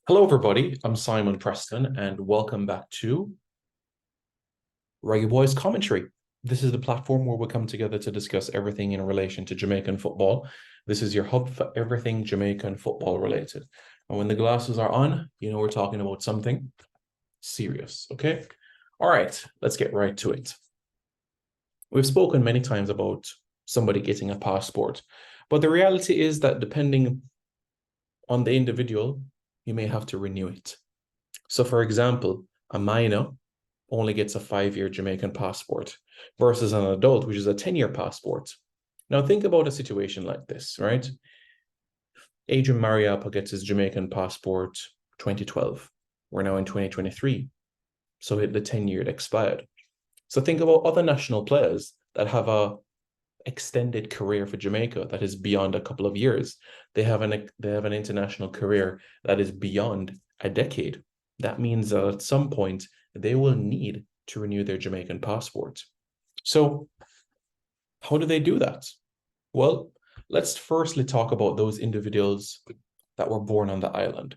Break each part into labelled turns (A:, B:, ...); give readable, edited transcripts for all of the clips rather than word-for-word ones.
A: Hello, everybody. I'm Simon Preston, and welcome back to Reggae Boys Commentary. This is the platform where we come together to discuss everything in relation to Jamaican football. This is your hub for everything Jamaican football related. And when the glasses are on, you know we're talking about something serious, okay? All right, let's get right to it. We've spoken many times about somebody getting a passport, but the reality is that depending on the individual, you may have to renew it. So, for example, a minor only gets a 5-year Jamaican passport versus an adult, which is a 10-year passport. Now, think about a situation like this, right? Adrian Mariappa gets his Jamaican passport 2012. We're now in 2023. So the 10-year expired. So think about other national players that have a extended career for Jamaica that is beyond a couple of years. They have an international career that is beyond a decade. That means that at some point they will need to renew their Jamaican passport. So how do they do that? Well, let's firstly talk about those individuals that were born on the island.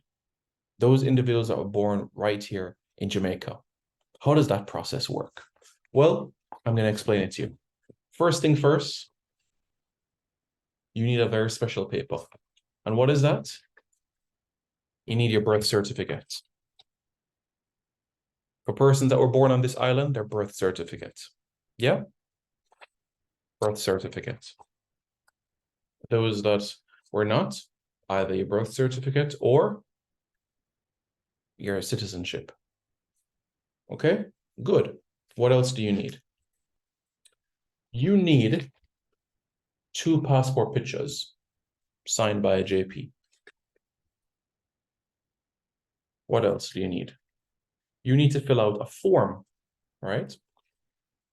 A: Those individuals that were born right here in Jamaica. How does that process work? Well, I'm going to explain it to you. First thing first, you need a very special paper. And what is that? You need your birth certificate. For persons that were born on this island, their birth certificate. Yeah? Birth certificate. Those that were not, either your birth certificate or your citizenship. Okay? Good. What else do you need? You need 2 passport pictures signed by a JP. What else do you need? You need to fill out a form, right?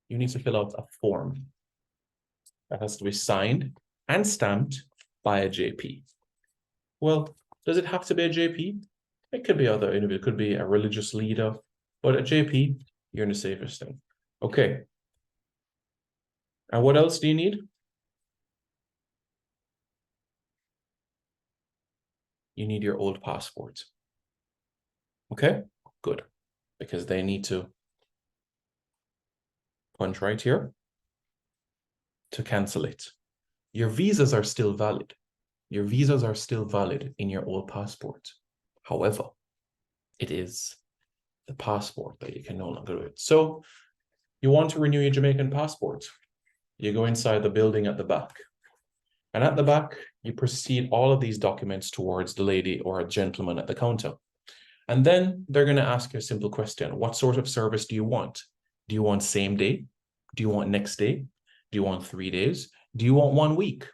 A: You need to fill out a form that has to be signed and stamped by a JP. Well, does it have to be a JP? It could be other individual, it could be a religious leader, but a JP, you're in the safest thing. Okay. And what else do you need? You need your old passport. Okay, good. Because they need to punch right here to cancel it. Your visas are still valid. Your visas are still valid in your old passport. However, it is the passport that you can no longer do it. So you want to renew your Jamaican passport. You go inside the building at the back. And at the back, you proceed all of these documents towards the lady or a gentleman at the counter. And then they're going to ask you a simple question. What sort of service do you want? Do you want same day? Do you want next day? Do you want 3 days? Do you want 1 week?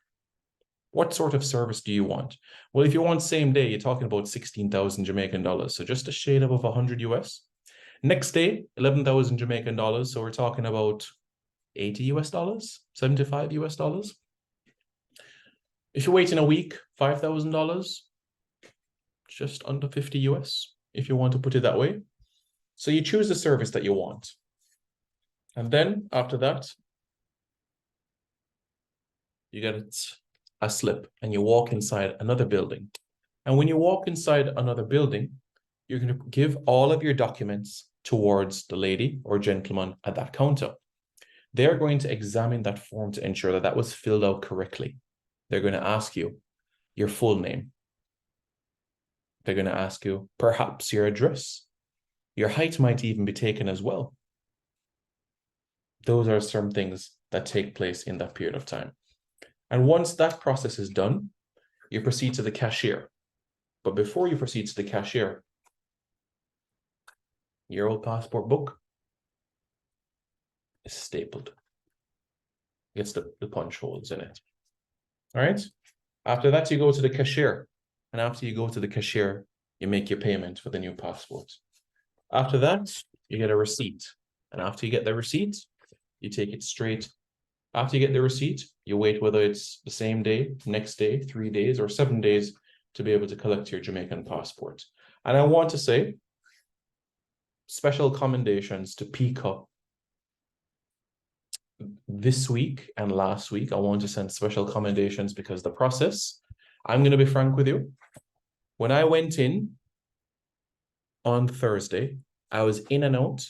A: What sort of service do you want? Well, if you want same day, you're talking about 16,000 Jamaican dollars. So just a shade above 100 US. Next day, 11,000 Jamaican dollars. So we're talking about 80 US dollars, 75 US dollars. If you're waiting a week, $5,000, just under 50 US, if you want to put it that way. So you choose the service that you want. And then after that, you get a slip and you walk inside another building. And when you walk inside another building, you're going to give all of your documents towards the lady or gentleman at that counter. They're going to examine that form to ensure that that was filled out correctly. They're going to ask you your full name. They're going to ask you perhaps your address. Your height might even be taken as well. Those are some things that take place in that period of time. And once that process is done, you proceed to the cashier. But before you proceed to the cashier, your old passport book is stapled. It gets the punch holes in it. All right? After that, you go to the cashier. And after you go to the cashier, you make your payment for the new passport. After that, you get a receipt. And after you get the receipt, you take it straight. After you get the receipt, you wait whether it's the same day, next day, 3 days, or 7 days to be able to collect your Jamaican passport. And I want to say special commendations to Pico. This week and last week, I want to send special commendations because the process, I'm going to be frank with you. When I went in on Thursday. I was in and out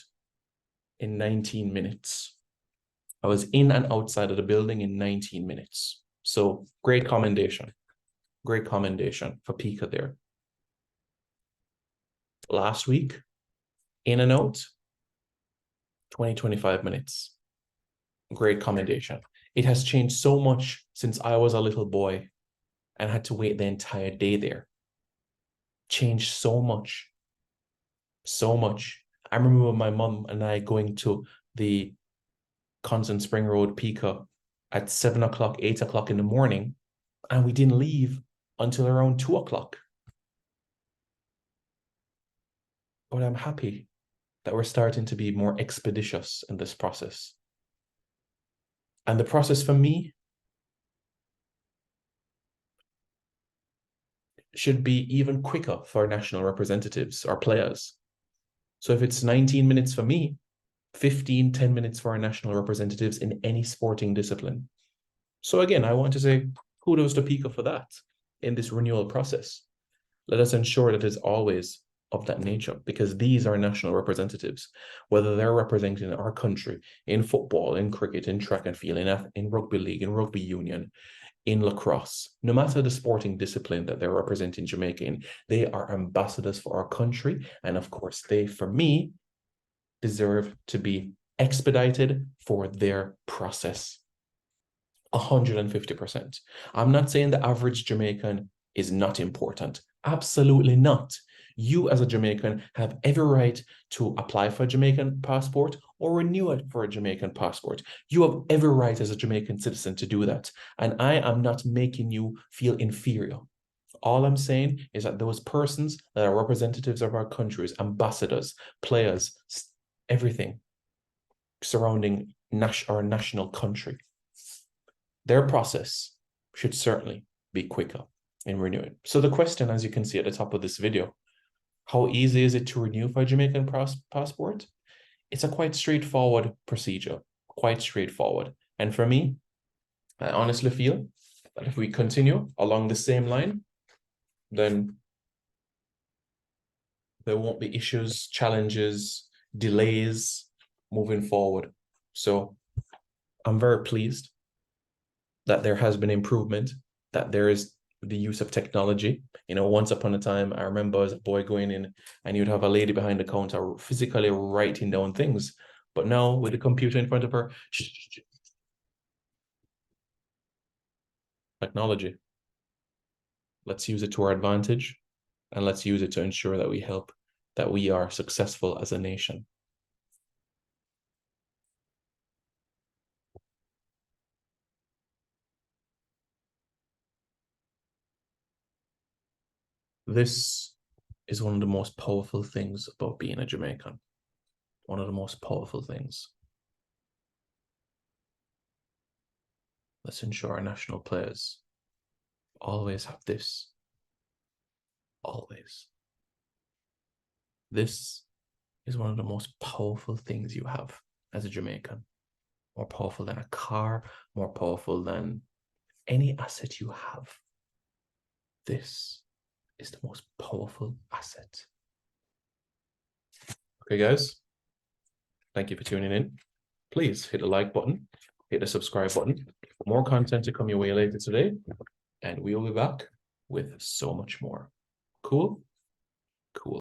A: in 19 minutes. I was in and outside of the building in 19 minutes. So great commendation. Great commendation for Pika there. Last week, in and out, 20, 25 minutes. Great commendation. It has changed so much since I was a little boy and had to wait the entire day there. Changed so much. So much. I remember my mum and I going to the Constant Spring Road Pika at 7 o'clock, 8 o'clock in the morning, and we didn't leave until around 2 o'clock. But I'm happy that we're starting to be more expeditious in this process. And the process for me should be even quicker for national representatives or players. So if it's 19 minutes for me, 10 minutes for our national representatives in any sporting discipline. So again, I want to say kudos to Pika for that in this renewal process. Let us ensure that it's always of that nature, because these are national representatives, whether they're representing our country in football, in cricket, in track and field, in rugby league, in rugby union, in lacrosse, no matter the sporting discipline that they're representing Jamaica in, they are ambassadors for our country. And of course, they, for me, deserve to be expedited for their process. 150%. I'm not saying the average Jamaican is not important. Absolutely not. You as a Jamaican have every right to apply for a Jamaican passport or renew it for a Jamaican passport. You have every right as a Jamaican citizen to do that. And I am not making you feel inferior. All I'm saying is that those persons that are representatives of our countries, ambassadors, players, everything surrounding our national country, their process should certainly be quicker in renewing. So the question, as you can see at the top of this video, how easy is it to renew for a Jamaican passport? It's a quite straightforward procedure, quite straightforward. And for me, I honestly feel that if we continue along the same line, then there won't be issues, challenges, delays moving forward. So I'm very pleased that there has been improvement, that there is the use of technology. You know, once upon a time, I remember as a boy going in and you'd have a lady behind the counter physically writing down things. But now with the computer in front of her, technology. Let's use it to our advantage, and let's use it to ensure that we are successful as a nation. This is one of the most powerful things about being a Jamaican. One of the most powerful things. Let's ensure our national players always have this. Always. This is one of the most powerful things you have as a Jamaican. More powerful than a car, more powerful than any asset you have. This is the most powerful asset. Okay, guys. Thank you for tuning in. Please hit the like button, hit the subscribe button. More content to come your way later today, and we will be back with so much more. Cool? Cool.